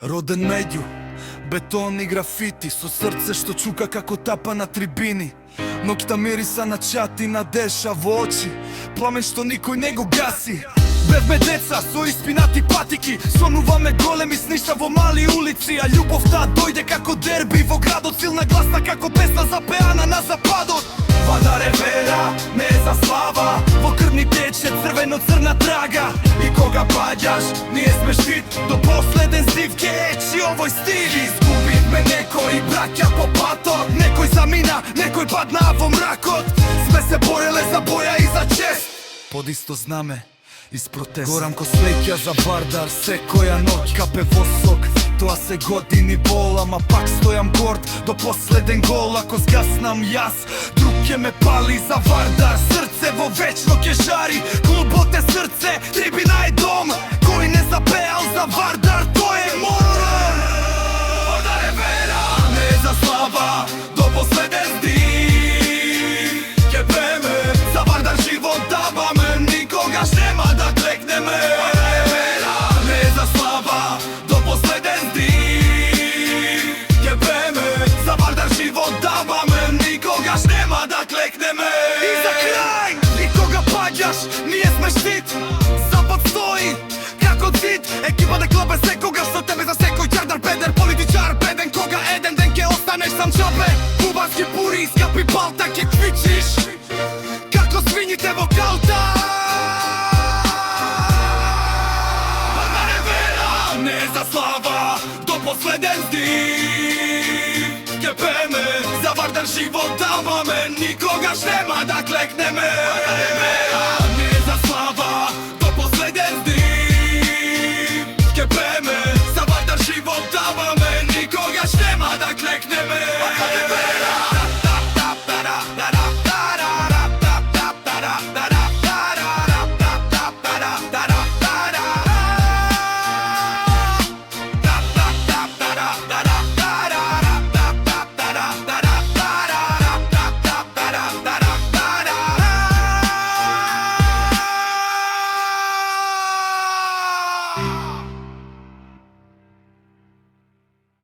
Роден меѓу бетон и графити, со срце што чука како тапа на трибини. Ноќта мириса на чат и на деша во очи, пламен што никој не го гаси. Бевме деца со испинати патики, сонуваме големи сништа во мали улици, а љубовта дојде како дерби во градот, силна гласна како песна запеана на западот. Вардар е вера, не е за слава, во крв ни тече црвено-црна трага. И кога паѓаш, ние сме штит, до последен здив ке ечи овој стил. Изгубивме некои браќа по патот, некој замина, некој падна во мракот. Сме се бореле за боја и за чест, под исто знаме из протест. Горам ко слеќа за Вардар секоја ноќ, капе во сок, тоа се години бол, ама пак стојам горд до последен гол. Ако згаснам јас, друг ќе ме пали за Вардар. Срце во вечно ќе жари, клубот е срце, трибина е дом. Кој не запеал за Вардар, тој е морал. Вардар е вера, не е за слава, до последен див ќе пееме за Вардар, живот даваме, никогаш нема да клекнеме. Вардар е вера, не е за слава, до последен див ќе пееме за Вардар, живот даваме, никогаш нема да клекнеме. И за крај, и кога паѓаш, ние сме штит. Запад стои како цит, екипа да клапе секогаш со тебе, за секој ќардар, бедер, политичар, беден. Кога еден ден ќе останеш сам чапе, кубански пури, скапи балта, ќе квичиш како свињите во калта. Вардар е вера, не е за слава, до последен здив ќе пееме за Вардар, живот даваме, никогаш нема да клекнеме. Вардар е вера.